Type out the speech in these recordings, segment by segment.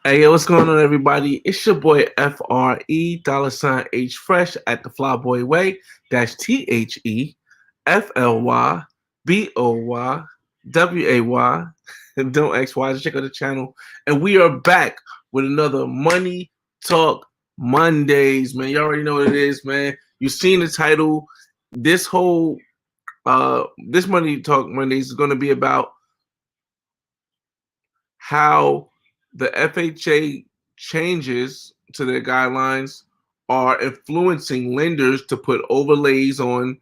Hey, yo, what's going on, everybody? It's your boy FRE $H Fresh at the Flyboy Way. That's TheFlyBoy. And don't XY. Just check out the channel. And we are back with another Money Talk Mondays, man. You already know what it is, man. You've seen the title. This whole this Money Talk Mondays is going to be about how the FHA changes to their guidelines are influencing lenders to put overlays on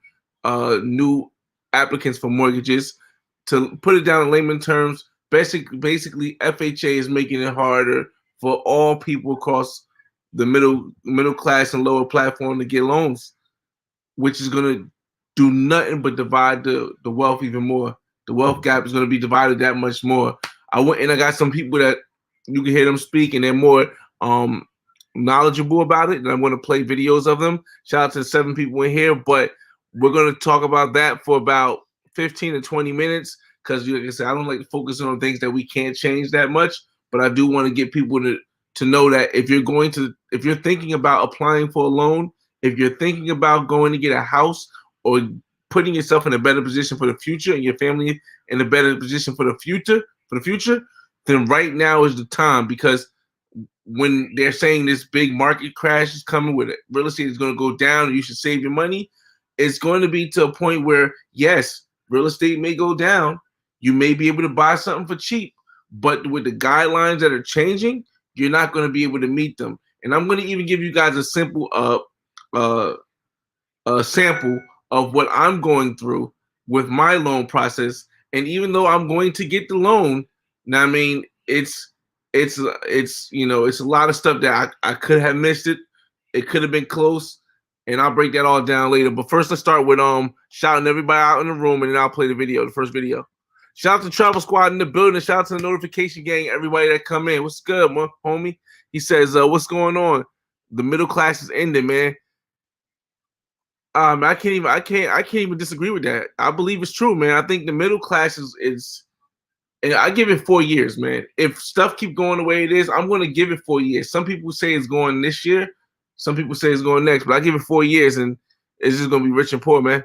new applicants for mortgages. To put it down in layman terms, basically FHA is making it harder for all people across the middle class and lower platform to get loans, which is going to do nothing but divide the wealth even more. The wealth gap is going to be divided that much more. I went and I got some people that you can hear them speak, and they're more knowledgeable about it. And I'm going to play videos of them. Shout out to the 7 people in here, but we're going to talk about that for about 15 to 20 minutes because, like I said, I don't like focusing on things that we can't change that much. But I do want to get people to know that if you're thinking about applying for a loan, if you're thinking about going to get a house or putting yourself in a better position for the future and your family in a better position for the future, then right now is the time, because when they're saying this big market crash is coming, where real estate is going to go down and you should save your money, it's going to be to a point where, yes, real estate may go down. You may be able to buy something for cheap, but with the guidelines that are changing, you're not going to be able to meet them. And I'm going to even give you guys a simple sample of what I'm going through with my loan process. And even though I'm going to get the loan, now I mean it's a lot of stuff that I could have missed it. It could have been close, and I'll break that all down later. But first, let's start with shouting everybody out in the room, and then I'll play the first video. Shout out to Travel Squad in the building. Shout out to the notification gang, everybody that come in. What's good, homie? He says, what's going on? The middle class is ending, man. I can't even disagree with that. I believe it's true, man. I think the middle class is and I give it 4 years, man. If stuff keep going the way it is, I'm going to give it 4 years. Some people say it's going this year. Some people say it's going next, but I give it 4 years, and it's just going to be rich and poor, man.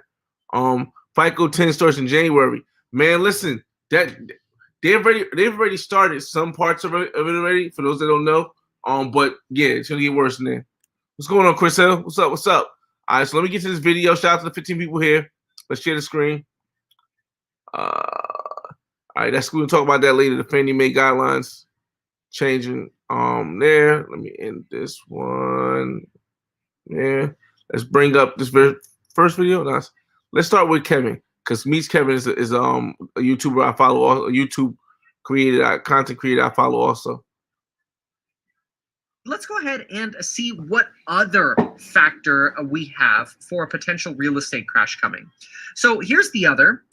FICO 10 starts in January. Man, listen, that they've already started some parts of it already, for those that don't know. But yeah, it's going to get worse than that. What's going on, Chris Hill? What's up? All right, so let me get to this video. Shout out to the 15 people here. Let's share the screen. All right, we'll talk about that later. The Fannie Mae guidelines changing. There. Let me end this one. Yeah. Let's bring up this first video. Nice. Let's start with Kevin, because Meets Kevin is a YouTuber I follow, a YouTube content creator I follow also. Let's go ahead and see what other factor we have for a potential real estate crash coming. So here's the other.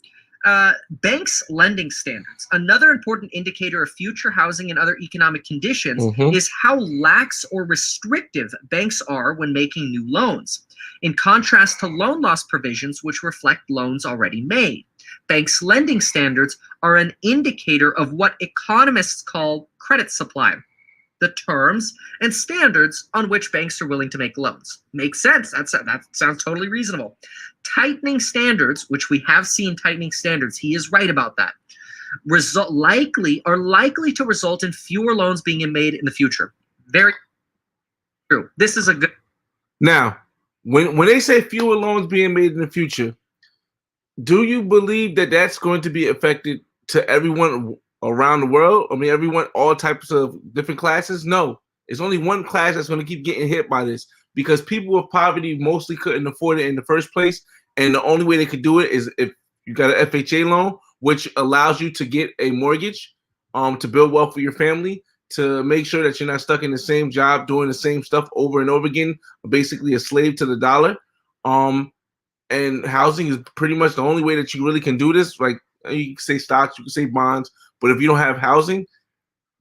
Banks' lending standards. Another important indicator of future housing and other economic conditions is how lax or restrictive banks are when making new loans, in contrast to loan loss provisions which reflect loans already made. Banks' lending standards are an indicator of what economists call credit supply, the terms and standards on which banks are willing to make loans. Makes sense. That sounds totally reasonable. Tightening standards, which we have seen tightening standards, he is right about that, likely to result in fewer loans being made in the future. Very true. This is a good. Now, when they say fewer loans being made in the future, do you believe that that's going to be affected to everyone around the world? I mean, everyone, all types of different classes? No, it's only one class that's going to keep getting hit by this, because people with poverty mostly couldn't afford it in the first place. And the only way they could do it is if you got an FHA loan, which allows you to get a mortgage, to build wealth for your family, to make sure that you're not stuck in the same job doing the same stuff over and over again, basically a slave to the dollar. And housing is pretty much the only way that you really can do this. Like, you can say stocks, you can say bonds, but if you don't have housing,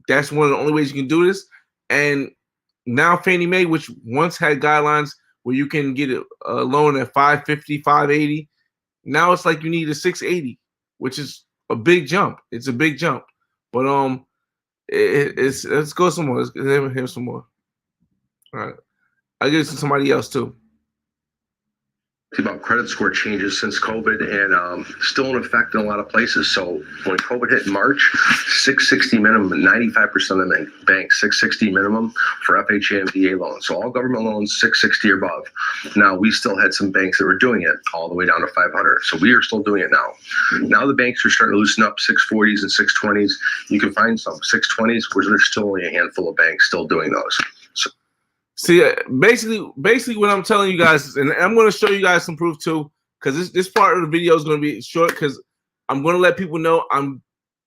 that's one of the only ways you can do this. And now Fannie Mae, which once had guidelines where you can get a loan at 550, 580, now it's like you need a 680, which is a big jump. It's a big jump. But It's let's go some more. Let's hear some more. All right, I'll give it to somebody else too. About credit score changes since COVID and still in effect in a lot of places. So when COVID hit in March, 660 minimum, 95% of the banks, 660 minimum for FHA and VA loans. So all government loans, 660 or above. Now, we still had some banks that were doing it all the way down to 500. So we are still doing it now. Now the banks are starting to loosen up 640s and 620s. You can find some 620s where there's still only a handful of banks still doing those. So, see, basically what I'm telling you guys is, and I'm going to show you guys some proof too, because this part of the video is going to be short because I'm going to let people know I'm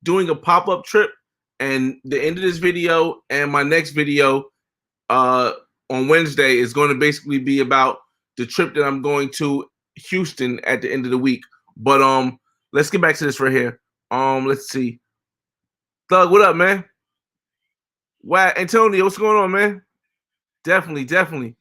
doing a pop-up trip, and the end of this video and my next video on Wednesday is going to basically be about the trip that I'm going to Houston at the end of the week. But let's get back to this right here. Let's see. Thug, what up, man? Wow, Antonio, what's going on, man? Definitely.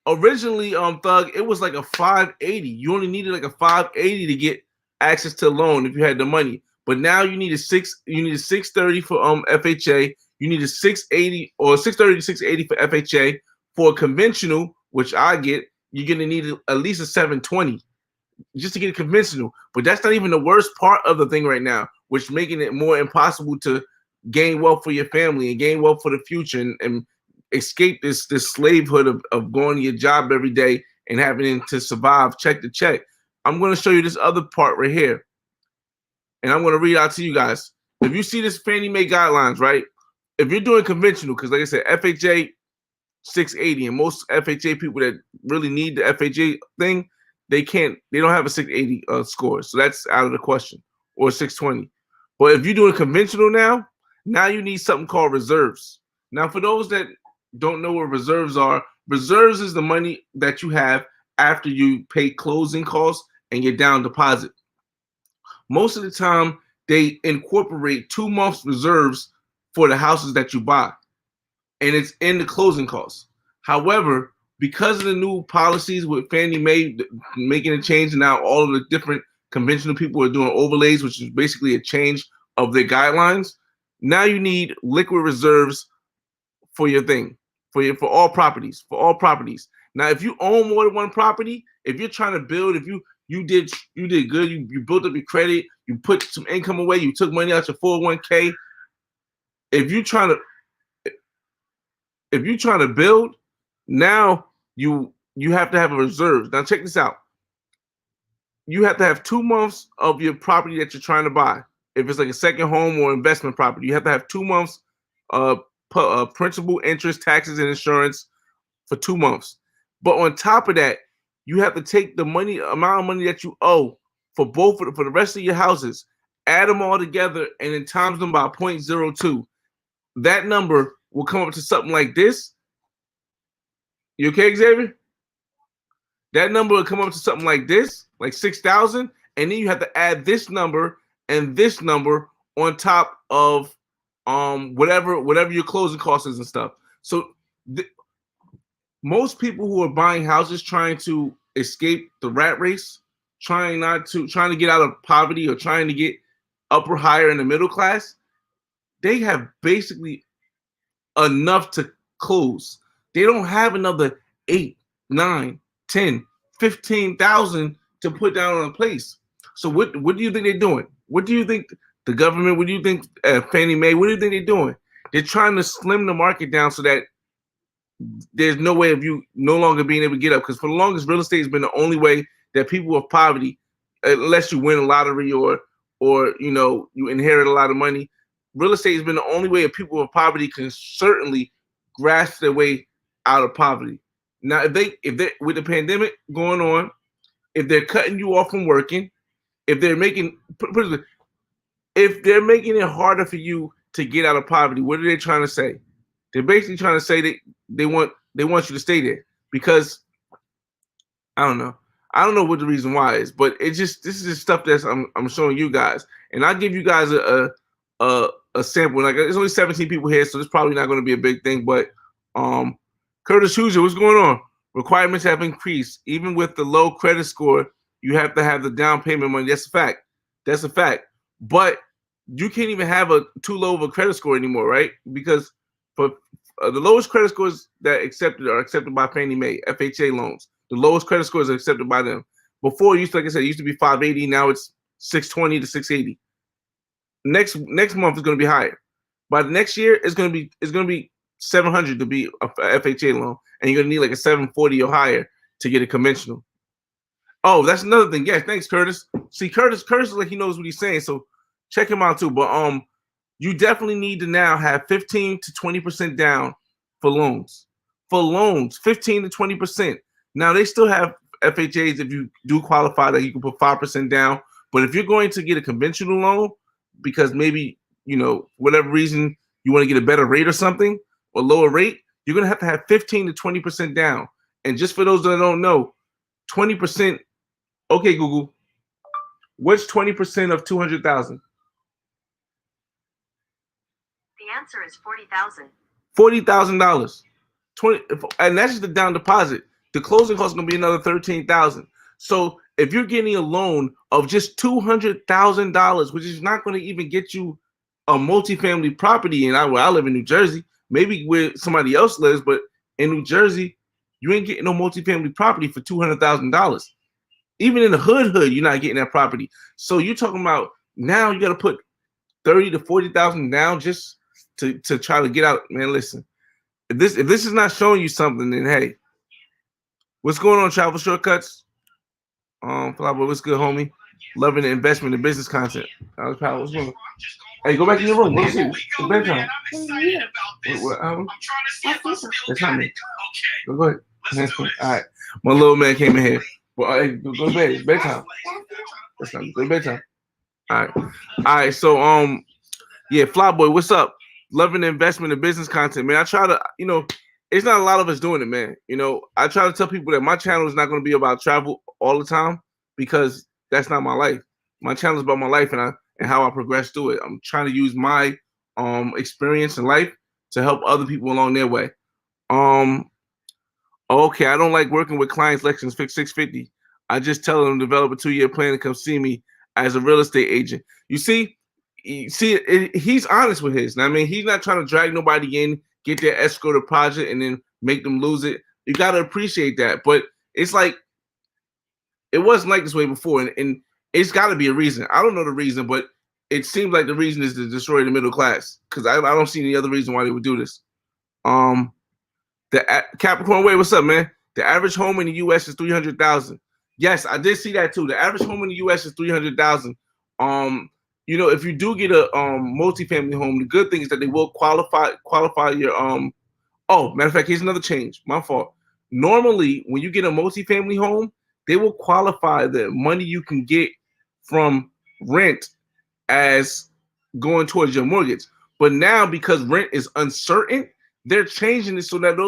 Originally, Thug, it was like a 580. You only needed like a 580 to get access to a loan if you had the money. But now you need a 630 for FHA. You need a 680 or 630 to 680 for FHA. For conventional, which I get, you're gonna need at least a 720 just to get a conventional. But that's not even the worst part of the thing right now, which making it more impossible to gain wealth for your family and gain wealth for the future and escape this slavehood of going to your job every day and having to survive check to check. I'm going to show you this other part right here, and I'm going to read out to you guys. If you see this Fannie Mae guidelines, right? If you're doing conventional, because like I said, FHA 680, and most FHA people that really need the FHA thing, they don't have a 680 score, so that's out of the question, or 620. But if you're doing conventional now you need something called reserves. Now, for those that don't know what reserves are, reserves is the money that you have after you pay closing costs and your down deposit. Most of the time, they incorporate 2 months reserves for the houses that you buy, and it's in the closing costs. However, because of the new policies with Fannie Mae making a change, and now all of the different conventional people are doing overlays, which is basically a change of their guidelines. Now you need liquid reserves for your thing, for all properties, Now, if you own more than one property, if you're trying to build, if you did good, you built up your credit, you put some income away, you took money out your 401k. If you're trying to build, now you have to have a reserve. Now check this out. You have to have 2 months of your property that you're trying to buy. If it's like a second home or investment property, you have to have 2 months principal, interest, taxes, and insurance for 2 months. But on top of that, you have to take the amount of money that you owe for the rest of your houses, add them all together, and then times them by 0.02. That number will come up to something like this. You okay, Xavier? That number will come up to something like this, like 6,000, and then you have to add this number and this number on top of whatever your closing costs is and stuff. So most people who are buying houses trying to escape the rat race, trying to get out of poverty or trying to get up or higher in the middle class, they have basically enough to close. They don't have another 8, 9, 10, 15,000 to put down on a place. So what do you think they're doing? What do you think the government, what do you think Fannie Mae, what do you think they're doing? They're trying to slim the market down so that there's no way of you no longer being able to get up. Because for the longest, real estate has been the only way that people of poverty, unless you win a lottery or you inherit a lot of money, real estate has been the only way that people of poverty can certainly grasp their way out of poverty. Now, if they with the pandemic going on, if they're cutting you off from working, if they're making if they're making it harder for you to get out of poverty, what are they trying to say? They're basically trying to say that they want you to stay there because I don't know what the reason why is, but this is just stuff that's I'm showing you guys, and I'll give you guys a sample. Like there's only 17 people here, so it's probably not going to be a big thing. But Curtis Hoosier, what's going on? Requirements have increased, even with the low credit score. You have to have the down payment money. That's a fact. But you can't even have a too low of a credit score anymore, right? Because for the lowest credit scores that are accepted by Fannie Mae, FHA loans. The lowest credit scores are accepted by them. Before, it used to, like I said, it used to be 580. Now it's 620 to 680. Next month is going to be higher. By the next year, it's going to be 700 to be a FHA loan, and you're going to need like a 740 or higher to get a conventional. Oh, that's another thing. Yeah, thanks, Curtis. See, Curtis is like he knows what he's saying, so check him out too. But you definitely need to now have 15 to 20% down for loans. For loans, 15 to 20%. Now they still have FHAs if you do qualify that you can put 5% down. But if you're going to get a conventional loan, because maybe, whatever reason you want to get a better rate or something, or lower rate, you're going to have 15 to 20% down. And just for those that don't know, 20%, okay, Google, what's 20% of 200,000? The answer is $40,000. $40,000. And that's just the down deposit. The closing cost is going to be another $13,000. So if you're getting a loan of just $200,000, which is not going to even get you a multifamily property, and I live in New Jersey, maybe where somebody else lives, but in New Jersey, you ain't getting no multifamily property for $200,000. Even in the hood, you're not getting that property. So you're talking about now you got to put 30 to 40,000 down just to try to get out. Man, listen, if this is not showing you something, then hey, what's going on, Travel Shortcuts? Flyboy, what's good, homie? Loving the investment and business content. What's going on? Hey, go back in your room. Go see. It's bedtime. That's not me. Go ahead. All right. My little man came in here. Well, hey, go to bed. It's bedtime. That's not me. Go to bedtime. All right. So, yeah, Flyboy, what's up? Loving the investment and business content, man. I try to, it's not a lot of us doing it, man. I try to tell people that my channel is not going to be about travel all the time because that's not my life. My channel is about my life and how I progress through it. I'm trying to use my experience in life to help other people along their way. Okay, I don't like working with clients lections fix 650. I just tell them to develop a 2-year plan and come see me as a real estate agent. You see, he's honest with his. I mean, he's not trying to drag nobody in, get their escrow deposit, and then make them lose it. You got to appreciate that. But it's like, it wasn't like this way before, and it's got to be a reason. I don't know the reason, but it seems like the reason is to destroy the middle class because I don't see any other reason why they would do this. The Capricorn Way, what's up, man? The average home in the U.S. is $300,000. Yes, I did see that too. The average home in the U.S. is $300,000. If you do get a multifamily home, the good thing is that they will qualify your Oh, matter of fact, here's another change. My fault. Normally, when you get a multifamily home, they will qualify the money you can get from rent as going towards your mortgage. But now, because rent is uncertain, they're changing it so that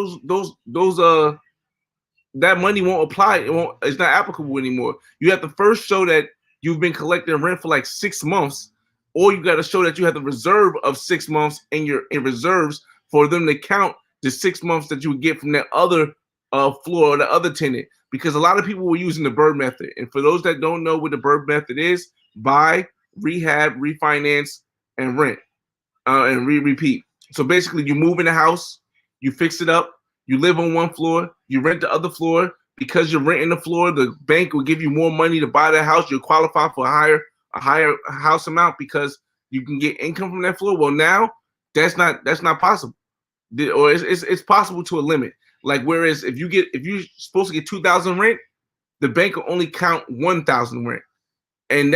that money won't apply. It's not applicable anymore. You have to first show that you've been collecting rent for like 6 months, or you got to show that you have the reserve of 6 months in reserves for them to count the 6 months that you would get from that other floor or the other tenant. Because a lot of people were using the BRRRR method. And for those that don't know what the BRRRR method is, buy, rehab, refinance, and rent, and repeat. So basically, you move in the house, you fix it up, you live on one floor, you rent the other floor. Because you're renting the floor, the bank will give you more money to buy that house. You'll qualify for a higher house amount because you can get income from that floor. Well, now that's not possible, or it's possible to a limit. Like whereas if you're supposed to get 2,000 rent, the bank will only count 1,000 rent, and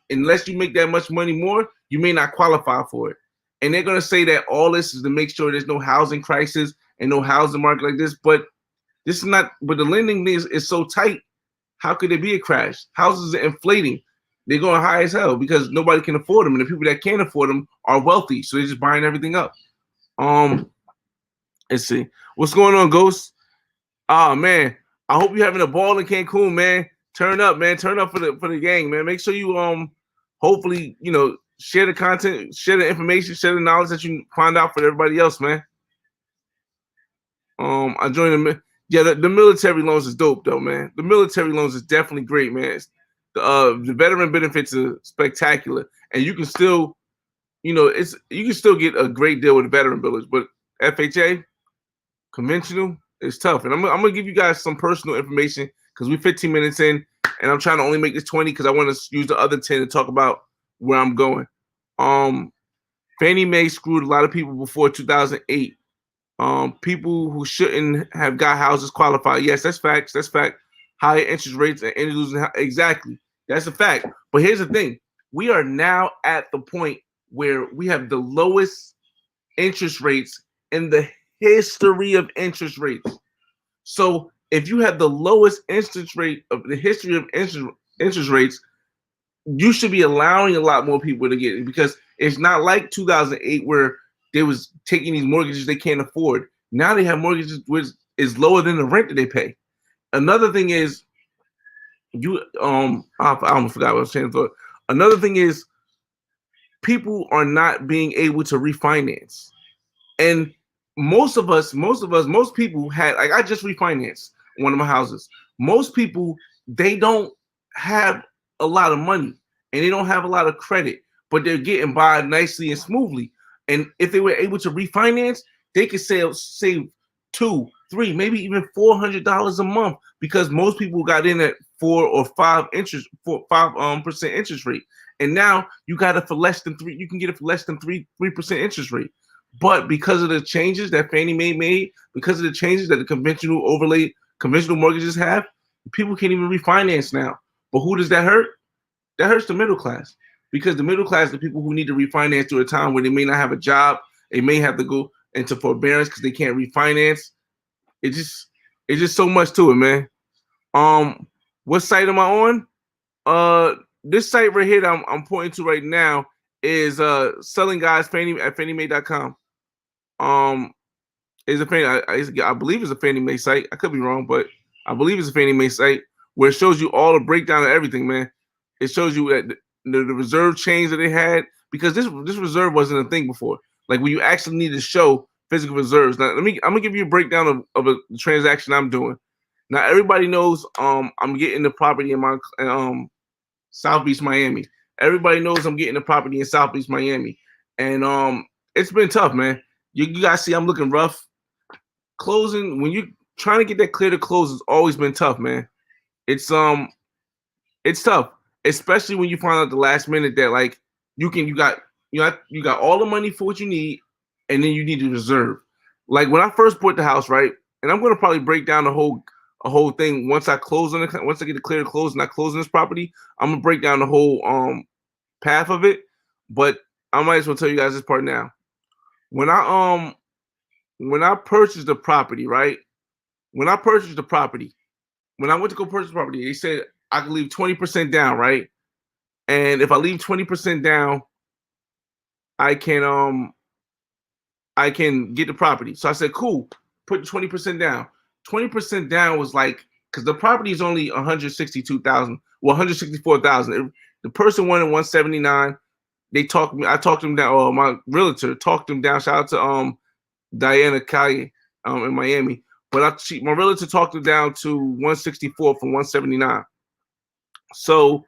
unless you make that much money more, you may not qualify for it. And they're gonna say that all this is to make sure there's no housing crisis and no housing market like this, but this is not. But the lending is so tight. How could there be a crash? Houses are inflating. They're going high as hell because nobody can afford them, and the people that can't afford them are wealthy, so they're just buying everything up. Let's see what's going on, Ghost. Man, I hope you're having a ball in Cancun, man. Turn up, man. Turn up for the gang, man. Make sure you hopefully share the content, share the information, share the knowledge that you find out for everybody else, man. I joined the military loans is dope though, man. The military loans is definitely great, man. The veteran benefits are spectacular, and you can still it's you can still get a great deal with veteran builders, but FHA conventional is tough. And I'm gonna give you guys some personal information because we're 15 minutes in, and I'm trying to only make this 20 because I want to use the other 10 to talk about where I'm going. Fannie Mae screwed a lot of people before 2008. People who shouldn't have got houses qualified. Yes, that's facts. That's fact. Higher interest rates and losing exactly. That's a fact. But here's the thing: we are now at the point where we have the lowest interest rates in the history of interest rates. So if you have the lowest interest rate of the history of interest rates, you should be allowing a lot more people to get it because it's not like 2008 where they was taking these mortgages they can't afford. Now they have mortgages which is lower than the rent that they pay. Another thing is I almost forgot what I was saying. Another thing is people are not being able to refinance. And most people had, like, I just refinanced one of my houses. Most people, they don't have a lot of money and they don't have a lot of credit, but they're getting by nicely and smoothly. And if they were able to refinance, they could save $200, $300, maybe even $400 a month because most people got in at 4 or 5% interest rate. And now you got it for less than 3. You can get it for less than 3% interest rate. But because of the changes that Fannie Mae made, because of the changes that the conventional mortgages have, people can't even refinance now. But who does that hurt? That hurts the middle class. Because the middle class, the people who need to refinance through a time where they may not have a job, they may have to go into forbearance because they can't refinance. It's just so much to it, man. What site am I on? This site right here that I'm pointing to right now is selling guys at FannieMae.com. Is a Fannie, I believe it's a Fannie Mae site. I could be wrong, but I believe it's a Fannie Mae site where it shows you all the breakdown of everything, man. It shows you that the reserve change that they had because this reserve wasn't a thing before. Like when you actually need to show physical reserves. Now I'm gonna give you a breakdown of a transaction I'm doing. Now everybody knows I'm getting the property in my South Beach, Miami. Everybody knows I'm getting the property in South Beach, Miami, and it's been tough, man. You guys see I'm looking rough. Closing when you trying to get that clear to close has always been tough, man. It's tough, especially when you find out the last minute that like you got all the money for what you need, and then you need to reserve. Like when I first bought the house, right? And I'm gonna probably break down the whole thing once I close on it. Once I get it clear to close and I close on this property, I'm gonna break down the whole path of it. But I might as well tell you guys this part now. When I purchased the property, right? When I went to go purchase the property, they said I could leave 20% down, right? And if I leave 20% down, I can get the property. So I said, cool, put 20% down. 20% down was like, because the property is only 162,000, well, 164,000. The person wanted 179. I talked them down, or my realtor talked them down. Shout out to Diana Kaye in Miami. But my realtor talked them down to 164 from 179. So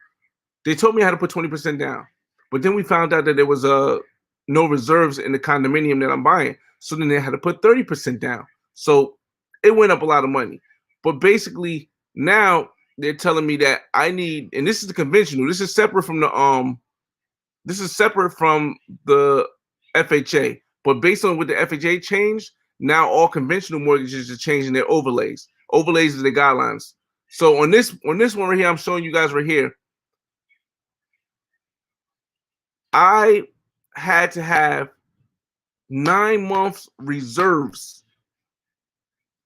they told me I had to put 20% down. But then we found out that there was no reserves in the condominium that I'm buying. So then they had to put 30% down. So it went up a lot of money. But basically now they're telling me that I need, and this is the conventional, this is separate from the FHA. But based on what the FHA changed, now all conventional mortgages are changing their overlays. Overlays is the guidelines. So on this one right here, I'm showing you guys right here, I had to have 9 months reserves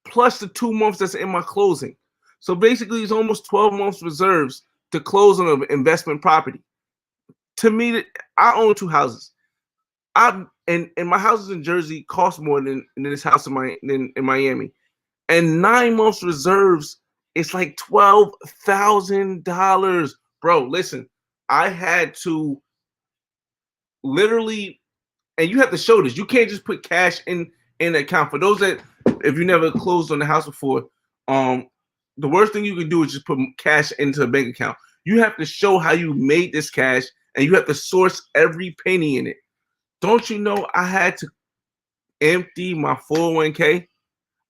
plus the 2 months that's in my closing. So basically, it's almost 12 months reserves to close on an investment property. To me, I own 2 houses. And my houses in Jersey cost more than this house in Miami. And 9 months reserves, it's like $12,000. Bro, listen, I had to literally, and you have to show this. You can't just put cash in the account. For those that, if you never closed on the house before, the worst thing you can do is just put cash into a bank account. You have to show how you made this cash, and you have to source every penny in it. Don't you know I had to empty my 401k?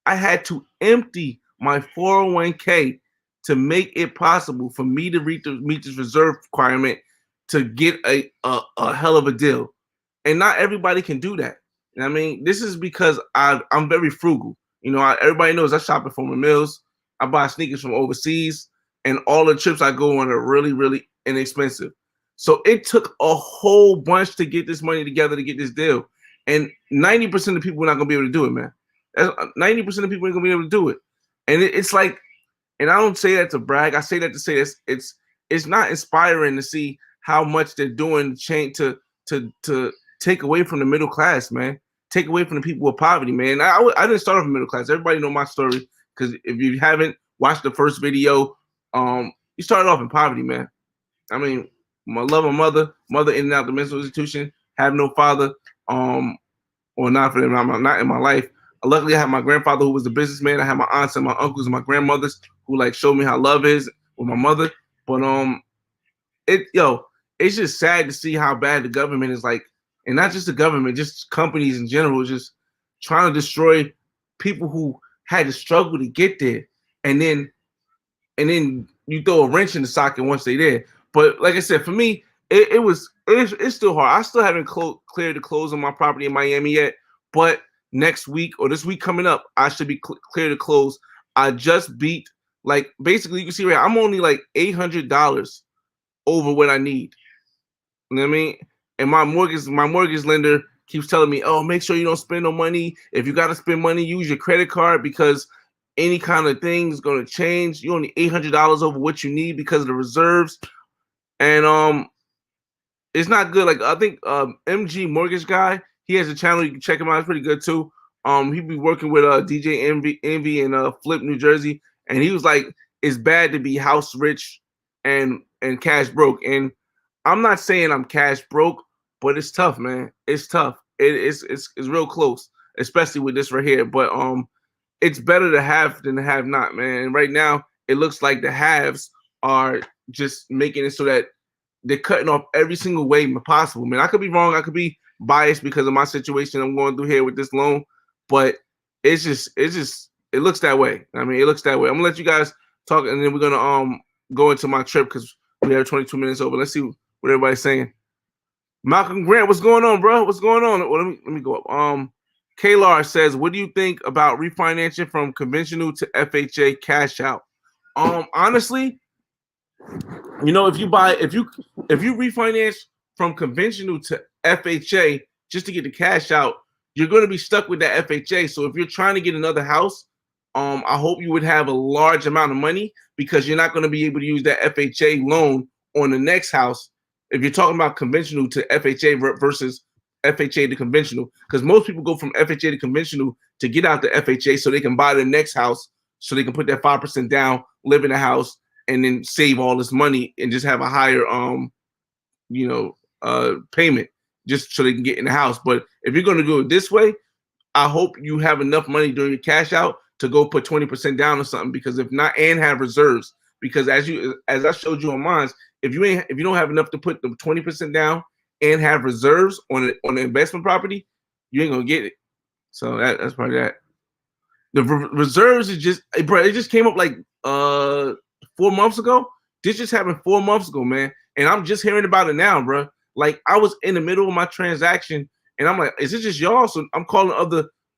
I had to empty my 401k to make it possible for me to meet this reserve requirement to get a hell of a deal. And not everybody can do that. And I mean, this is because I'm very frugal. You know, everybody knows I shop at Former Mills. I buy sneakers from overseas, and all the trips I go on are really, really inexpensive. So it took a whole bunch to get this money together to get this deal. And 90% of people are not gonna be able to do it, man. 90% of people ain't gonna be able to do it. And it's like, and I don't say that to brag. I say that to say it's not inspiring to see how much they're doing to change to take away from the middle class, man. Take away from the people with poverty, man. I didn't start off in middle class. Everybody know my story, because if you haven't watched the first video, you started off in poverty, man. I mean, I love my mother in and out the mental institution, have no father, or not for them, not in my life. Luckily, I had my grandfather who was a businessman. I had my aunts and my uncles and my grandmothers who like showed me how love is with my mother. But it's just sad to see how bad the government is, like, and not just the government, just companies in general, just trying to destroy people who had to struggle to get there, and then you throw a wrench in the socket once they're there. But like I said, for me, it's still hard. I still haven't cleared the close on my property in Miami yet, but next week or this week coming up, I should be clear to close. I just beat, like, basically you can see right, I'm only like $800 over what I need. You know what I mean? And my mortgage lender keeps telling me, oh, make sure you don't spend no money. If you got to spend money, use your credit card, because any kind of thing is going to change. You only $800 over what you need because of the reserves. And it's not good. Like, I think MG Mortgage Guy, he has a channel. You can check him out. It's pretty good too. He be working with DJ Envy in Flip, New Jersey, and he was like, it's bad to be house rich and cash broke. And I'm not saying I'm cash broke, but it's tough, man. It's tough. It's real close, especially with this right here. But it's better to have than to have not, man. And right now, it looks like the haves are just making it so that they're cutting off every single way possible. Man, I could be wrong. I could be biased because of my situation I'm going through here with this loan, but it looks that way. I mean, it looks that way. I'm gonna let you guys talk, and then we're gonna go into my trip because we have 22 minutes over. Let's see what everybody's saying. Malcolm Grant, what's going on, bro? What's going on? Well, let me go up. Klar says, what do you think about refinancing from conventional to FHA cash out? Honestly, you know, if you refinance from conventional to FHA just to get the cash out, you're going to be stuck with that FHA. So if you're trying to get another house, I hope you would have a large amount of money, because you're not going to be able to use that FHA loan on the next house if you're talking about conventional to FHA versus FHA to conventional, because most people go from FHA to conventional to get out the FHA so they can buy the next house, so they can put that 5% down, live in a house, and then save all this money and just have a higher payment just so they can get in the house. But if you're going to do it this way, I hope you have enough money during your cash out to go put 20% down or something, because if not, and have reserves, because as I showed you on mine, if you don't have enough to put the 20% down and have reserves on the investment property, you ain't gonna get it. So that's probably that. The reserves is just, bro, it just came up like 4 months ago. This just happened 4 months ago, man, and I'm just hearing about it now, bro. Like, I was in the middle of my transaction, and I'm like, is it just y'all? So I'm calling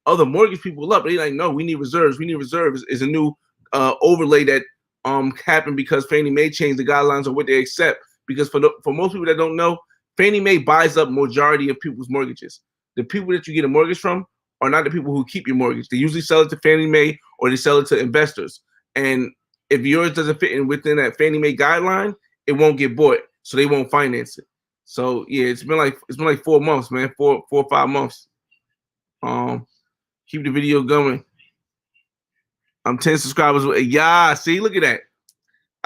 other mortgage people up. They like, no, we need reserves. We need reserves. Is a new overlay that happened because Fannie Mae changed the guidelines of what they accept. Because for most people that don't know, Fannie Mae buys up majority of people's mortgages. The people that you get a mortgage from are not the people who keep your mortgage. They usually sell it to Fannie Mae or they sell it to investors. And if yours doesn't fit in within that Fannie Mae guideline, it won't get bought, so they won't finance it. So yeah, it's been like 4 months, man, 4 or 5 months. Keep the video going. I'm 10 subscribers. Yeah, see, look at that.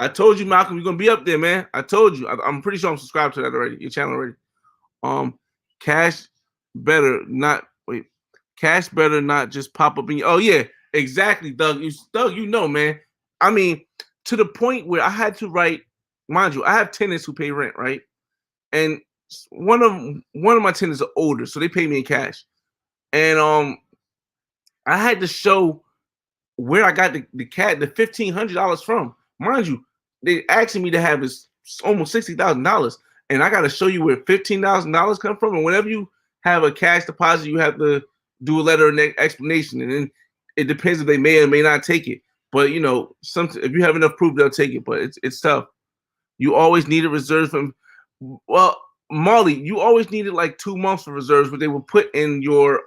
I told you, Malcolm, you're gonna be up there, man. I told you. I'm pretty sure I'm subscribed to that already. Your channel already. Cash better not just pop up in your. Oh yeah, exactly, Doug. You know, man. I mean, to the point where I had to write. Mind you, I have tenants who pay rent, right? And one of my tenants are older, so they pay me in cash, and I had to show where I got the $1,500 from. Mind you, they asking me to have is almost $60,000, and I got to show you where $15,000 come from. And whenever you have a cash deposit, you have to do a letter of explanation, and then it depends if they may or may not take it. But you know, if you have enough proof, they'll take it. But it's tough. You always needed reserves from. Well, Molly, you always needed like 2 months for reserves, but they will put in your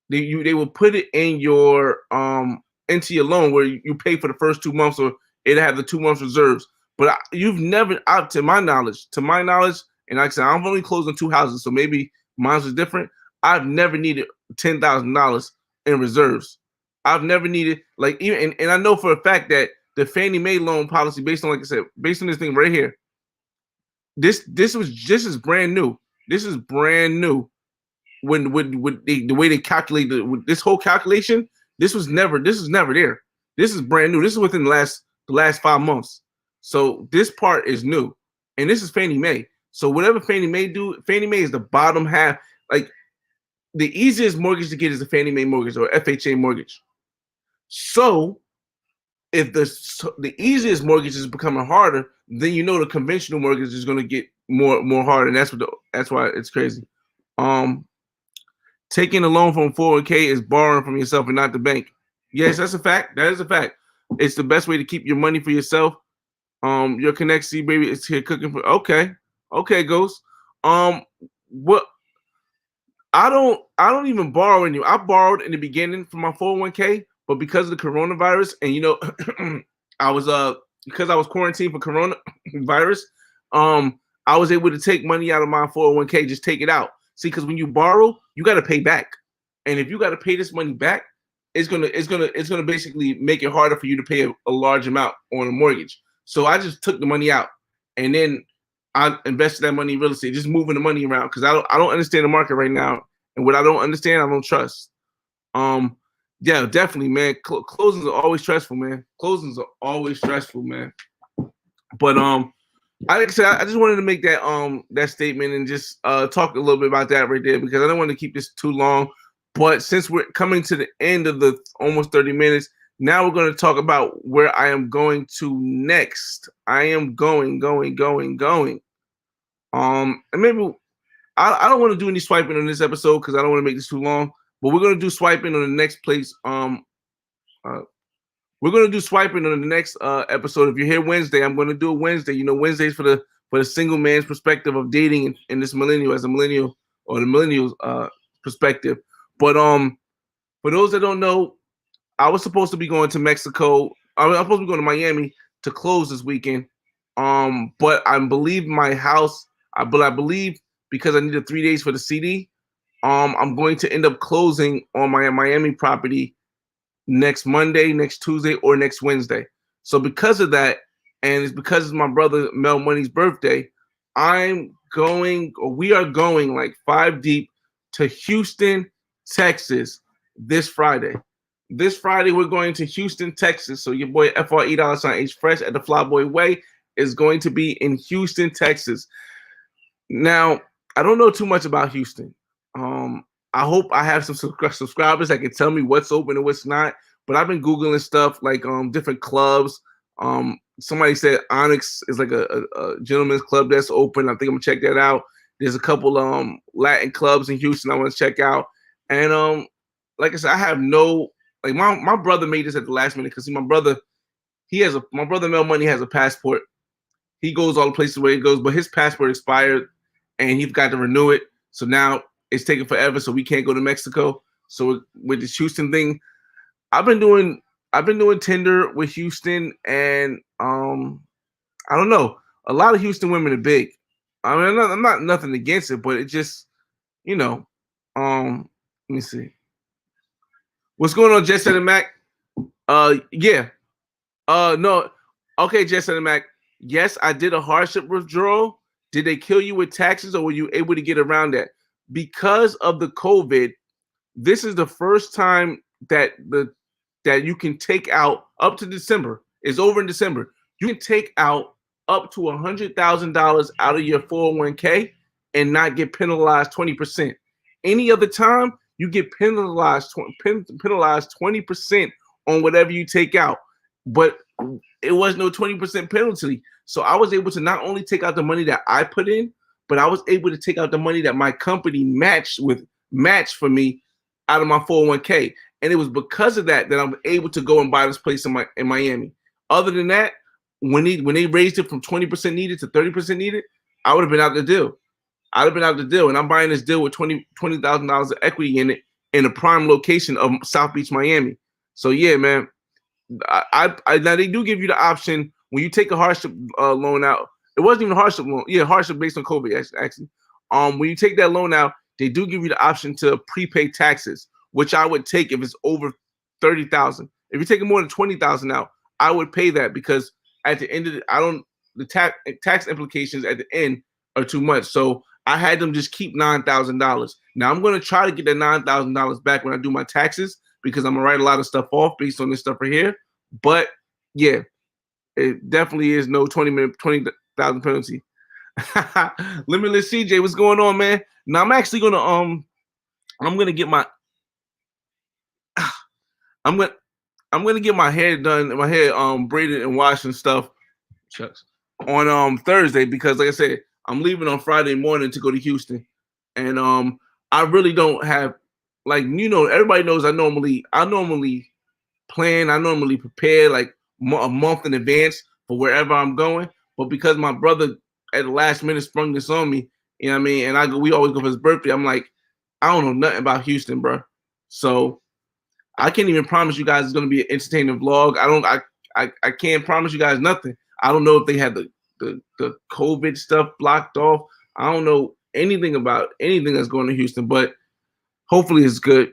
they will put it in your into your loan where you pay for the first 2 months, or it have the 2 months reserves. But you've never, to my knowledge, and like I said, I've only closed on 2 houses, so maybe mine was different. I've never needed $10,000 in reserves. I've never needed like even, and I know for a fact that the Fannie Mae loan policy, based on, like I said, based on this thing right here, this is brand new. This is brand new. When the way they calculate this whole calculation, this is never there. This is brand new. This is within the last 5 months. So this part is new, and this is Fannie Mae. So whatever Fannie Mae do, Fannie Mae is the bottom half. Like the easiest mortgage to get is a Fannie Mae mortgage or FHA mortgage. So if the easiest mortgage is becoming harder, then you know the conventional mortgage is going to get more hard, and that's why it's crazy. Taking a loan from 401k is borrowing from yourself and not the bank. Yes, that's a fact. That is a fact. It's the best way to keep your money for yourself. Your Connect C baby is here cooking for. Okay, Ghost. What? I don't even borrow anymore. I borrowed in the beginning from my 401k, but because of the coronavirus, and you know, because I was quarantined for coronavirus, I was able to take money out of my 401k, just take it out. See, because when you borrow, you got to pay back, and if you got to pay this money back, it's gonna basically make it harder for you to pay a large amount on a mortgage. So I just took the money out, and then I invested that money in real estate, just moving the money around because I don't understand the market right now, and what I don't understand, I don't trust. Yeah, definitely, man. Closings are always stressful, man. Closings are always stressful, man. But like I said, I just wanted to make that statement and just talk a little bit about that right there because I don't want to keep this too long. But since we're coming to the end of the almost 30 minutes, now we're going to talk about where I am going to next. I am going. And maybe I don't want to do any swiping on this episode because I don't want to make this too long. But we're going to do swiping on the next place. We're going to do swiping on the next episode. If you're here Wednesday, I'm going to do a Wednesday. You know, Wednesdays for the single man's perspective of dating in this millennial as a millennial or the millennials perspective. But for those that don't know, I was supposed to be going to Mexico. I'm supposed to be going to Miami to close this weekend. But I believe my house. I believe because I needed 3 days for the CD. I'm going to end up closing on my Miami property next Monday, next Tuesday, or next Wednesday. So because of that, and it's because it's my brother Mel Money's birthday, we are going like 5 deep to Houston, Texas this Friday. This Friday, we're going to Houston, Texas. So your boy FRE$H Fresh at the Flyboy Way is going to be in Houston, Texas. Now, I don't know too much about Houston. I hope I have some subscribers that can tell me what's open and what's not. But I've been Googling stuff like different clubs. Somebody said Onyx is like a gentleman's club that's open. I think I'm gonna check that out. There's a couple Latin clubs in Houston I want to check out. And like I said, I have no like my brother made this at the last minute because my brother Mel Money has a passport. He goes all the places where he goes, but his passport expired and he's got to renew it. So now it's taking forever, so we can't go to Mexico. So with this Houston thing, I've been doing Tinder with Houston, and I don't know. A lot of Houston women are big. I mean, I'm not nothing against it, but it just, you know, let me see. What's going on, Jess and Mac? Yeah. No. Okay, Jess and Mac. Yes, I did a hardship withdrawal. Did they kill you with taxes, or were you able to get around that? Because of the COVID, this is the first time that you can take out up to December. It's over in December. You can take out up to $100,000 out of your 401k and not get penalized 20%. Any other time, you get penalized 20% on whatever you take out. But it was no 20% penalty. So I was able to not only take out the money that I put in, but I was able to take out the money that my company matched for me out of my 401k. And it was because of that I'm able to go and buy this place in Miami. Other than that, when they raised it from 20% needed to 30% needed, I would have been out the deal. And I'm buying this deal with $20,000 of equity in it in a prime location of South Beach, Miami. So yeah, man. I now they do give you the option when you take a hardship loan out. It wasn't even a hardship loan. Yeah, hardship based on COVID actually. When you take that loan out, they do give you the option to prepay taxes, which I would take if it's over $30,000. If you're taking more than $20,000 out, I would pay that because at the end of the tax implications at the end are too much. So I had them just keep $9,000. Now I'm going to try to get that $9,000 back when I do my taxes because I'm gonna write a lot of stuff off based on this stuff right here. But yeah, it definitely is no 20,000 penalty. Limitless CJ, what's going on, man? Now I'm actually gonna I'm gonna get my I'm gonna get my hair done, my hair braided and washed and stuff. Shucks. On Thursday because like I said, I'm leaving on Friday morning to go to Houston. And I really don't have everybody knows I normally plan, I normally prepare like a month in advance for wherever I'm going. But because my brother at the last minute sprung this on me, you know what I mean? And we always go for his birthday. I'm like, I don't know nothing about Houston, bro. So I can't even promise you guys it's gonna be an entertaining vlog. I can't promise you guys nothing. I don't know if they had the COVID stuff blocked off. I don't know anything about anything that's going to Houston, but hopefully it's good.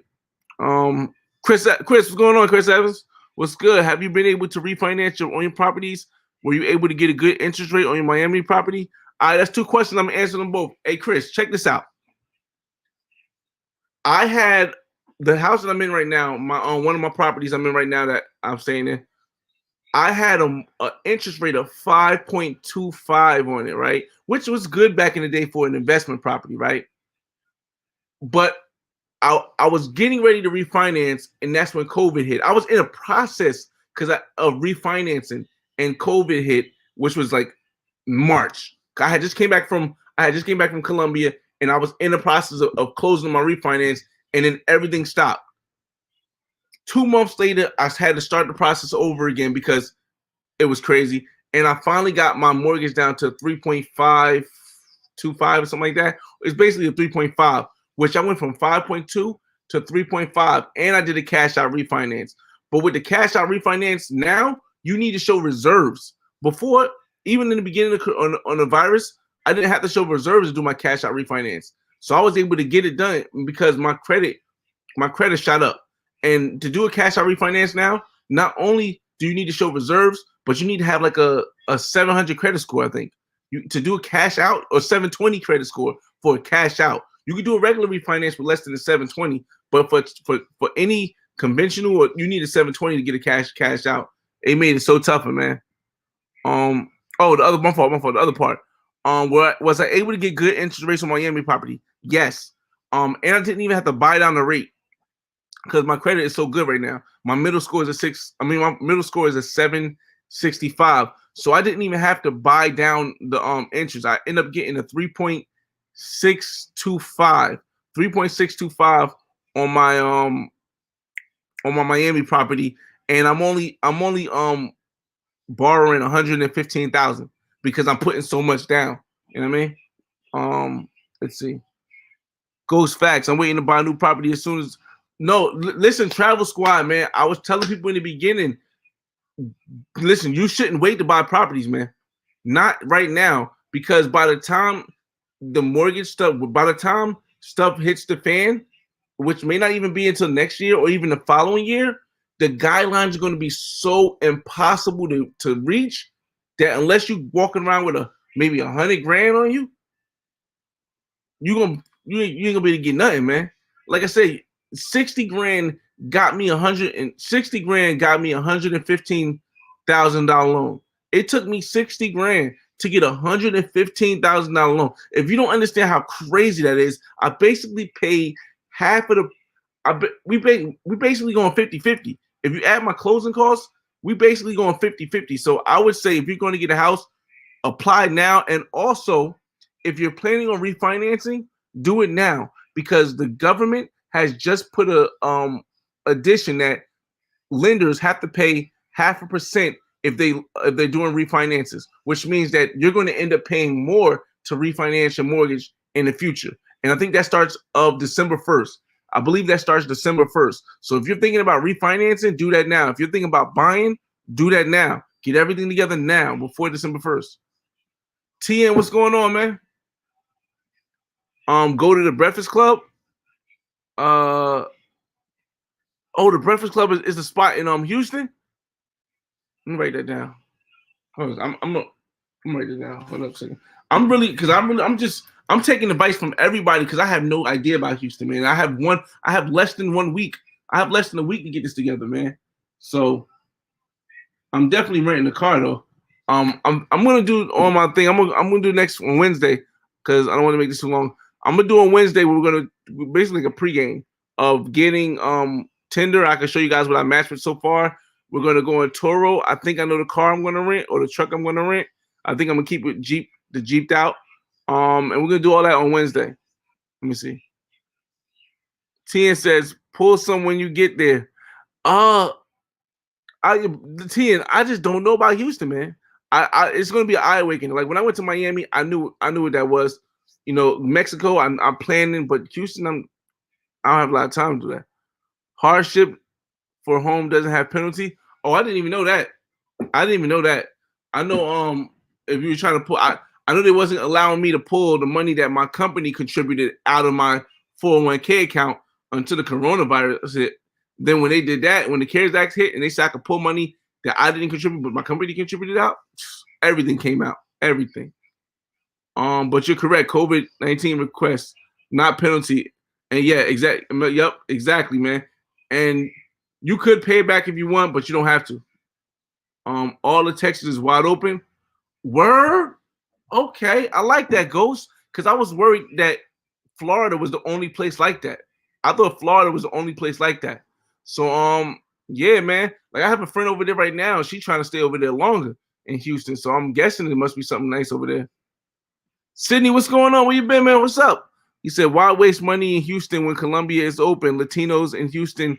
Chris, what's going on, Chris Evans? What's good? Have you been able to refinance on your properties? Were you able to get a good interest rate on your Miami property? All right, that's two questions. I'm gonna answer them both. Hey, Chris, check this out. I had the house that I'm in right now, one of my properties I'm in right now that I'm staying in. I had an interest rate of 5.25 on it, right? Which was good back in the day for an investment property, right? But I was getting ready to refinance, and that's when COVID hit. I was in a process of refinancing, and COVID hit, which was like March. I just came back from Colombia, and I was in the process of closing my refinance, and then everything stopped. 2 months later, I had to start the process over again because it was crazy. And I finally got my mortgage down to 3.525 or something like that. It's basically a 3.5, which I went from 5.2 to 3.5, and I did a cash out refinance. But with the cash out refinance, now you need to show reserves. Before, even in the beginning on the virus, I didn't have to show reserves to do my cash out refinance. So I was able to get it done because my credit shot up. And to do a cash out refinance now, not only do you need to show reserves, but you need to have like a 700 credit score, I think. To do a cash out, or 720 credit score for a cash out. You can do a regular refinance with less than a 720, but for any conventional, you need a 720 to get a cash out. It made it so tougher, man. The other part. Was I able to get good interest rates on Miami property? Yes. And I didn't even have to buy down the rate because my credit is so good right now. My middle score is my middle score is a 765. So I didn't even have to buy down the interest. I end up getting a 3.625 on my Miami property, and I'm only borrowing $115,000 because I'm putting so much down. You know what I mean? Let's see. Ghost facts. I'm waiting to buy a new property as soon as. No, listen, Travel Squad, man. I was telling people in the beginning. Listen, you shouldn't wait to buy properties, man. Not right now, because by the time stuff hits the fan, which may not even be until next year or even the following year, the guidelines are going to be so impossible to reach that unless you're walking around with maybe $100,000 on you, you ain't gonna be able to get nothing, man. Like I said, $60,000 got me $115,000 loan. It took me $60,000 to get $115,000 loan. If you don't understand how crazy that is, I basically pay half of the. We basically going 50-50. If you add my closing costs, we basically going 50-50. So I would say if you're going to get a house, apply now. And also, if you're planning on refinancing, do it now, because the government has just put a addition that lenders have to pay 0.5% if they're doing refinances, which means that you're going to end up paying more to refinance your mortgage in the future. And I think that starts of December 1st. I believe that starts December 1st. So if you're thinking about refinancing, do that now. If you're thinking about buying, do that now. Get everything together now before December 1st. TN, what's going on, man? Go to the Breakfast Club. The Breakfast Club is the spot in Houston. Let me write that down. I'm gonna write it down. Hold up a second. I'm taking advice from everybody because I have no idea about Houston, man. I have less than 1 week. I have less than a week to get this together, man. So I'm definitely renting a car though. I'm gonna do all my thing. I'm gonna do next on Wednesday because I don't want to make this too long. I'm gonna do on Wednesday. We're gonna basically like a pregame of getting Tinder. I can show you guys what I matched with so far. We're gonna go in Toro. I think I know the car I'm gonna rent or the truck I'm gonna rent. I think I'm gonna keep it Jeeped out. And we're gonna do all that on Wednesday. Let me see. Tien says, pull some when you get there. Tien, I just don't know about Houston, man. It's gonna be an eye awakening. Like when I went to Miami, I knew what that was. You know, Mexico, I'm planning, but Houston, I don't have a lot of time to do that. Hardship for home doesn't have penalty. Oh, I didn't even know that. I know if you were trying to pull, I know they wasn't allowing me to pull the money that my company contributed out of my 401k account until the coronavirus hit. Then when they did that, when the CARES Act hit and they said I could pull money that I didn't contribute, but my company contributed out, everything came out. Everything. But you're correct. COVID-19 requests, not penalty. And yeah, exactly, man. And you could pay it back if you want, but you don't have to. All of Texas is wide open. Word? Okay, I like that, Ghost, because I was worried that Florida was the only place like that. I thought Florida was the only place like that. So, yeah, man. Like I have a friend over there right now. She's trying to stay over there longer in Houston. So I'm guessing there must be something nice over there. Sydney, what's going on? Where you been, man? What's up? He said, why waste money in Houston when Colombia is open? Latinos in Houston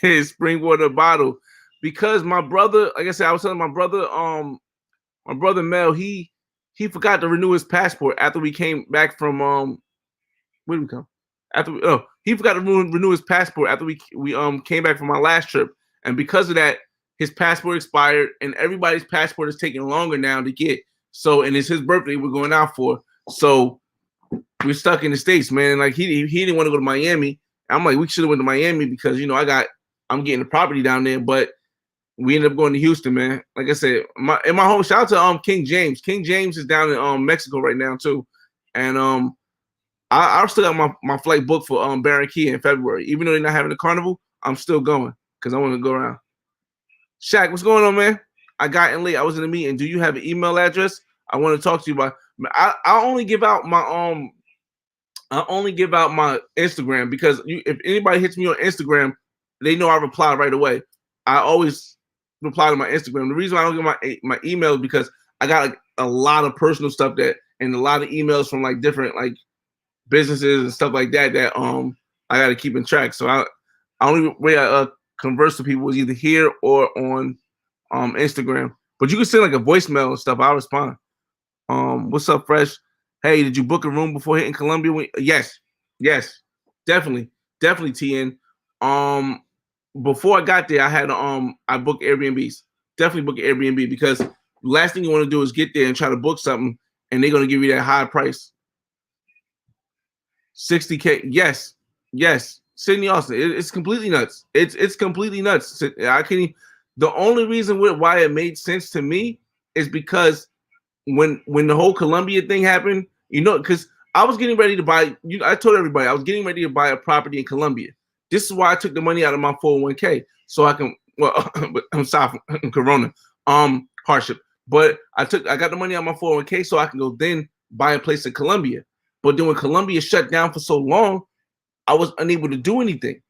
is spring water bottle. Because my brother, like I said, I was telling my brother Mel, he forgot to renew his passport after we came back from where did we come? He forgot to renew his passport after we came back from our last trip. And because of that, his passport expired and everybody's passport is taking longer now to get. So, and it's his birthday we're going out for. So we're stuck in the States, man. Like he didn't want to go to Miami. I'm like, we should have went to Miami because, you know, I'm getting the property down there, but we ended up going to Houston, man. Like I said, my home, shout out to King James. King James is down in Mexico right now too. And I still got my flight booked for Barranquilla in February. Even though they're not having a carnival, I'm still going because I want to go around. Shaq, what's going on, man? I got in late. I was in a meeting. Do you have an email address? I want to talk to you about. I only give out my Instagram because if anybody hits me on Instagram, they know I reply right away. I always reply to my Instagram. The reason why I don't get my email is because I got like a lot of personal stuff and a lot of emails from like different like businesses and stuff like that I got to keep in track. So I only way I converse with people is either here or on Instagram. But you can send like a voicemail and stuff. I'll respond. What's up, Fresh? Hey, did you book a room before hitting Colombia? Yes, definitely, TN. Before I got there, I had I booked Airbnbs. Definitely book an Airbnb because the last thing you want to do is get there and try to book something, and they're gonna give you that high price. 60K. Yes. Sydney Austin. It's completely nuts. It's completely nuts. I can't. The only reason why it made sense to me is because when the whole Colombia thing happened, you know, because I was getting ready to buy. I told everybody I was getting ready to buy a property in Colombia. This is why I took the money out of my 401k so I can. Well, I'm sorry, Corona. Hardship. But I got the money out of my 401k so I can go then buy a place in Columbia. But then when Columbia shut down for so long, I was unable to do anything.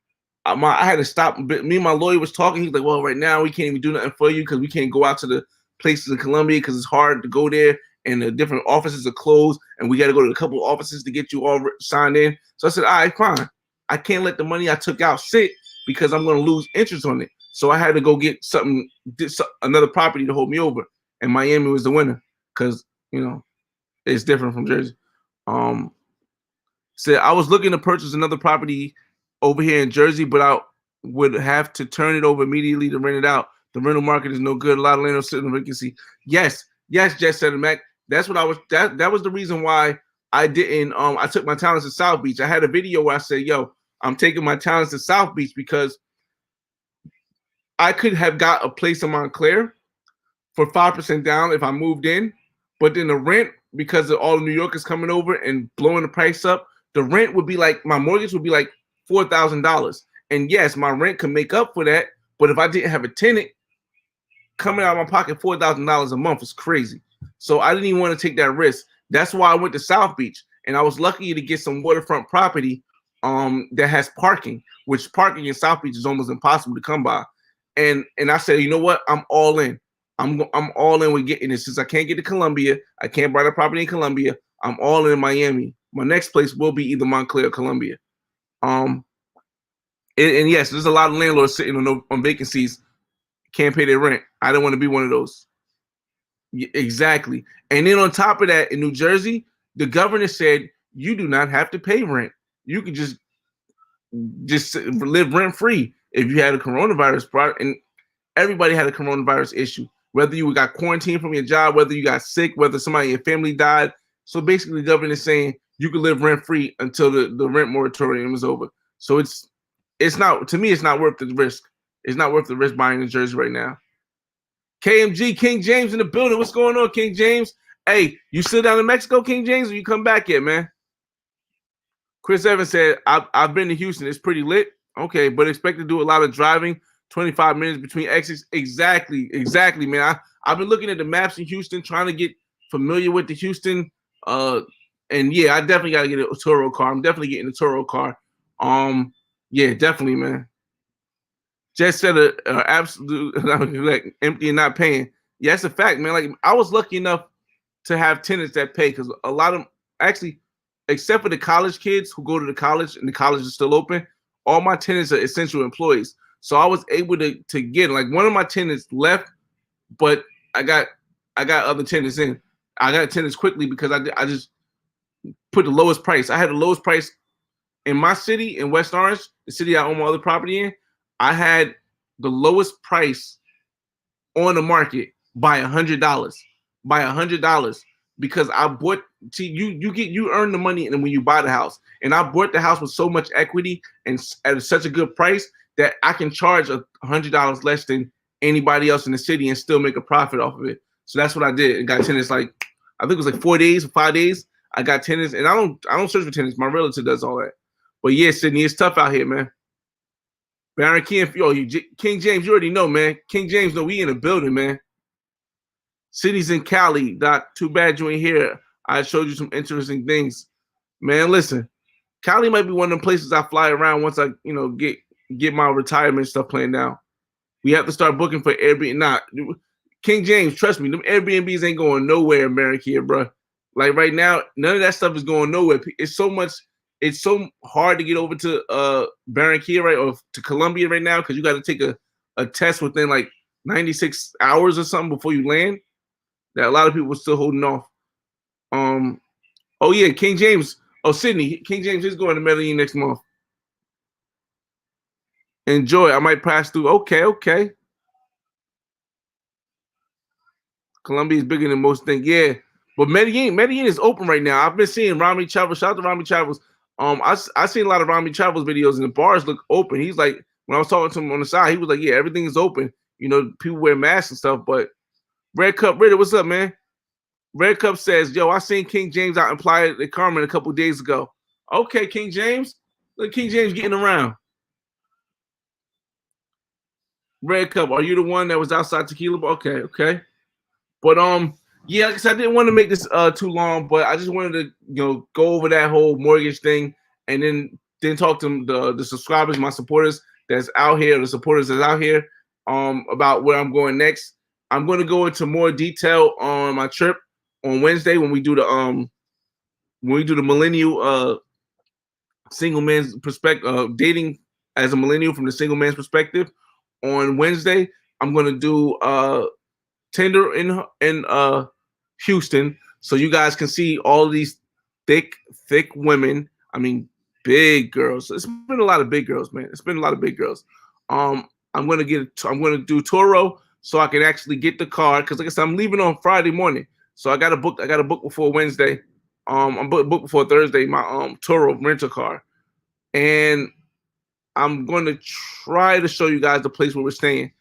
I had to stop. Me and my lawyer was talking. He's like, well, right now we can't even do nothing for you because we can't go out to the places in Columbia because it's hard to go there and the different offices are closed and we got to go to a couple of offices to get you all signed in. So I said, all right, fine. I can't let the money I took out sit because I'm going to lose interest on it. So I had to go get another property to hold me over. And Miami was the winner because, it's different from Jersey. So I was looking to purchase another property over here in Jersey, but I would have to turn it over immediately to rent it out. The rental market is no good. A lot of landlords sitting in vacancy. Yes, Jess said it, Mac. That's what I was. That was the reason why I didn't. I took my talents to South Beach. I had a video where I said, "Yo, I'm taking my talents to South Beach because I could have got a place in Montclair for 5% down if I moved in, but then the rent, because of all the New Yorkers coming over and blowing the price up, the rent would be like my mortgage would be like $4,000. And yes, my rent could make up for that, but if I didn't have a tenant coming out of my pocket, $4,000 a month is crazy. So I didn't even want to take that risk. That's why I went to South Beach, and I was lucky to get some waterfront property that has parking, which parking in South Beach is almost impossible to come by. And I said, you know what? I'm all in. I'm all in with getting this. Since I can't get to Columbia, I can't buy the property in Columbia. I'm all in Miami. My next place will be either Montclair or Columbia. And yes, there's a lot of landlords sitting on vacancies, can't pay their rent. I don't want to be one of those. Exactly. And then on top of that, in New Jersey, the governor said you do not have to pay rent. You can just live rent free if you had a coronavirus product. And everybody had a coronavirus issue. Whether you got quarantined from your job, whether you got sick, whether somebody in your family died. So basically, the government is saying you can live rent free until the rent moratorium is over. So it's not, to me, it's not worth the risk. It's not worth the risk buying in Jersey right now. KMG, King James in the building. What's going on, King James? Hey, you still down in Mexico, King James, or you come back yet, man? Chris Evans said, I've been to Houston. It's pretty lit. Okay, but expect to do a lot of driving. 25 minutes between exits. Exactly, man. I've been looking at the maps in Houston, trying to get familiar with the Houston. And yeah, I definitely got to get a Turo car. I'm definitely getting a Turo car. Yeah, definitely, man. Just said absolute like empty and not paying. Yeah, that's a fact, man. Like I was lucky enough to have tenants that pay because a lot of them actually, except for the college kids who go to the college and the college is still open, all my tenants are essential employees. So I was able to get, like, one of my tenants left, but I got other tenants in. I got tenants quickly because I just put the lowest price. I had the lowest price in my city, in West Orange, the city I own my other property in. I had the lowest price on the market by $100. By $100 because I bought. See, you earn the money and when you buy the house, and I bought the house with so much equity and at such a good price that I can charge $100 less than anybody else in the city and still make a profit off of it. So that's what I did. And got tenants like, I think it was like 4 days or 5 days. I got tenants, and I don't search for tenants. My relative does all that. But yeah, Sydney, it's tough out here, man. Baron King, King James, you already know, man. King James, know we in the building, man. Cities in Cali, Doc. Too bad you ain't here. I showed you some interesting things, man. Listen, Cali might be one of the places I fly around once I, get my retirement stuff planned out. We have to start booking for Airbnb. Nah, King James, trust me, them Airbnbs ain't going nowhere in America, bro. Like right now, none of that stuff is going nowhere. It's so hard to get over to Barranquilla, right, or to Colombia right now because you got to take a test within like 96 hours or something before you land. That a lot of people are still holding off. Oh yeah, King James. Oh, Sydney, King James is going to Medellin next month. Enjoy. I might pass through. Okay. Colombia is bigger than most think. Yeah, but Medellin is open right now. I've been seeing Rami Travels. Shout out to Rami Travels. I seen a lot of Rami Travels videos and the bars look open. He's like, when I was talking to him on the side, he was like, yeah, everything is open. People wear masks and stuff. But Red Cup, Ritter, what's up, man? Red Cup says, yo, I seen King James out in Playa del Carmen a couple days ago. Okay, King James. Look, King James getting around. Red Cup, are you the one that was outside Tequila? Okay. But yeah, like I said, I didn't want to make this too long, but I just wanted to go over that whole mortgage thing, and then talk to the subscribers, my supporters that's out here, the supporters that's out here, about where I'm going next. I'm going to go into more detail on my trip on Wednesday when we do the millennial single man's perspective, dating as a millennial from the single man's perspective. On Wednesday, I'm going to do Tinder in Houston, so you guys can see all of these thick women. I mean, big girls. It's been a lot of big girls, man. It's been a lot of big girls. I'm gonna do Toro so I can actually get the car because, like I said, I'm leaving on Friday morning, so I got to book before Wednesday. I'm booked before Thursday. My Toro rental car, and I'm going to try to show you guys the place where we're staying.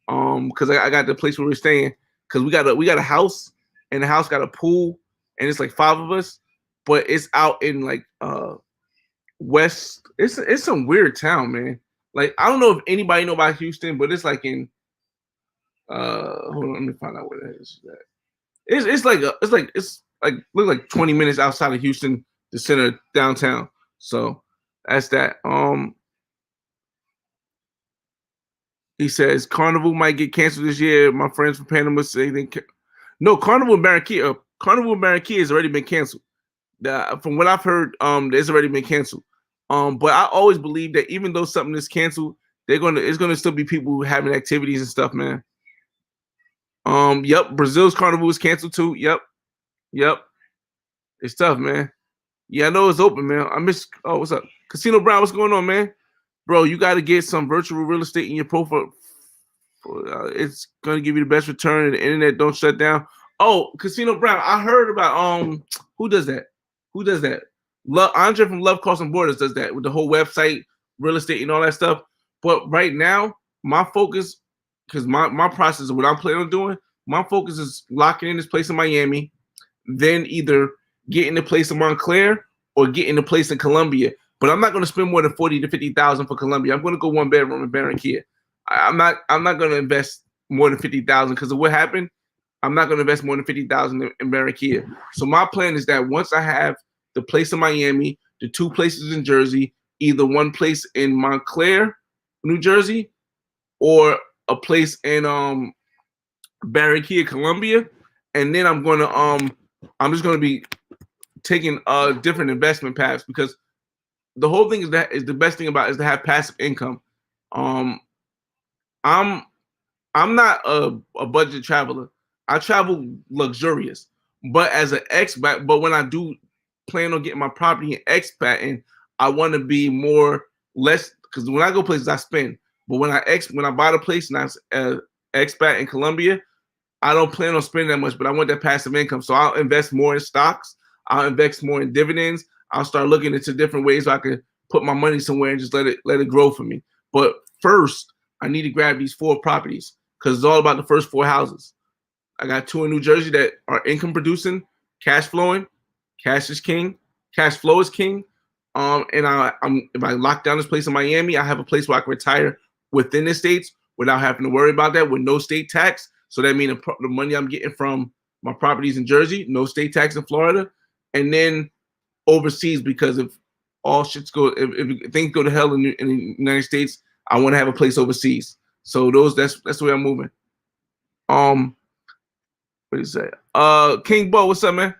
Because I got the place where we're staying because we got a house, and the house got a pool, and it's like 5 of us, but it's out in like west. It's some weird town, man. Like I don't know if anybody know about Houston, but it's like in hold on, let me find out what it is. It's like look like 20 minutes outside of Houston, the center downtown. So that's that. He says Carnival might get canceled this year. My friends from Panama say no. Carnival in Barranquilla has already been canceled. From what I've heard, it's already been canceled. But I always believe that even though something is canceled, it's gonna still be people having activities and stuff, man. Yep, Brazil's Carnival is canceled too. Yep. It's tough, man. Yeah, I know it's open, man. Oh, what's up? Casino Brown, what's going on, man? Bro, you got to get some virtual real estate in your profile. It's going to give you the best return and the internet don't shut down. Oh, Casino Brown, I heard about who does that? Andre from Love Crossing Borders does that with the whole website, real estate and all that stuff. But right now, my focus, because my process of what I'm planning on doing, my focus is locking in this place in Miami, then either getting the place in Montclair or getting the place in Columbia. But I'm not going to spend more than 40 to 50,000 for Columbia. I'm going to go 1 bedroom in Barranquilla. I'm not going to invest more than 50,000 because of what happened. I'm not going to invest more than 50,000 in Barranquilla. So my plan is that once I have the place in Miami, the 2 places in Jersey, either one place in Montclair, New Jersey, or a place in Barranquilla, Columbia, and then I'm just going to be taking different investment paths because the whole thing is the best thing about it is to have passive income. I'm not a budget traveler. I travel luxurious, but as an expat. But when I do plan on getting my property and expatting, I want to be less because when I go places I spend. But when I buy the place and I expat in Colombia, I don't plan on spending that much. But I want that passive income, so I'll invest more in stocks. I'll invest more in dividends. I'll start looking into different ways so I can put my money somewhere and just let it grow for me. But first, I need to grab these 4 properties because it's all about the first 4 houses. I got 2 in New Jersey that are income producing, cash flowing. Cash is king. Cash flow is king. And if I lock down this place in Miami, I have a place where I can retire within the states without having to worry about that with no state tax. So that means the money I'm getting from my properties in Jersey, no state tax in Florida, and then overseas because if things go to hell in the United States, I want to have a place overseas. So that's the way I'm moving. What do you say? King Bo, what's up, man?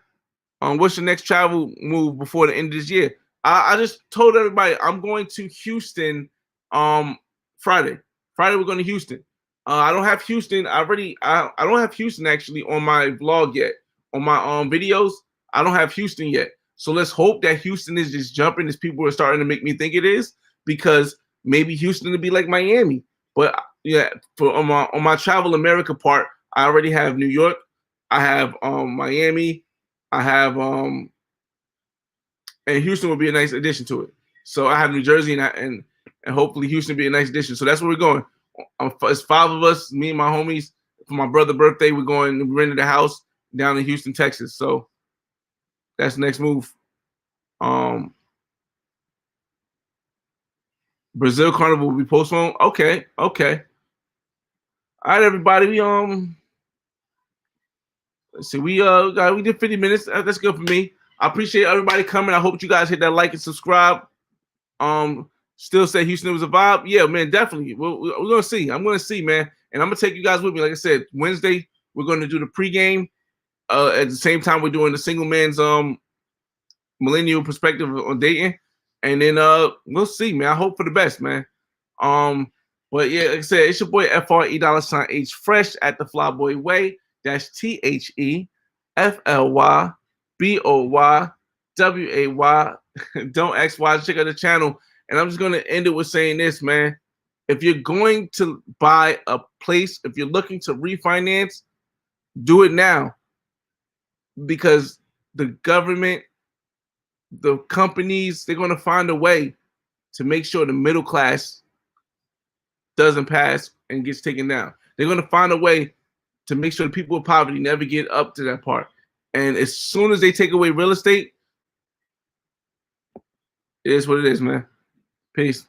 What's your next travel move before the end of this year? I just told everybody I'm going to Houston Friday. Friday we're going to Houston. I don't have Houston. I don't have Houston actually on my vlog yet. On my videos, I don't have Houston yet. So let's hope that Houston is just jumping as people are starting to make me think it is, because maybe Houston will be like Miami. But yeah, on my Travel America part, I already have New York. I have Miami. I have and Houston will be a nice addition to it. So I have New Jersey and hopefully Houston will be a nice addition. So that's where we're going. It's 5 of us, me and my homies. For my brother's birthday, we're going to rent a house down in Houston, Texas. So that's the next move. Brazil Carnival will be postponed. Okay. All right, everybody. Let's see, we did 50 minutes. That's good for me. I appreciate everybody coming. I hope you guys hit that like and subscribe. Still say Houston was a vibe. Yeah, man, definitely. We're gonna see. I'm gonna see, man, and I'm gonna take you guys with me. Like I said, Wednesday we're gonna do the pregame. At the same time, we're doing the single man's millennial perspective on dating, and then we'll see, man. I hope for the best, man. But yeah, like I said, it's your boy FRE$H Fresh at the Flyboy Way. That's THEFLYBOYWAY. Don't ask why. Check out the channel. And I'm just gonna end it with saying this, man. If you're going to buy a place, if you're looking to refinance, do it now. Because the government, the companies, they're gonna find a way to make sure the middle class doesn't pass and gets taken down. They're gonna find a way to make sure the people with poverty never get up to that part. And as soon as they take away real estate, it is what it is, man. Peace.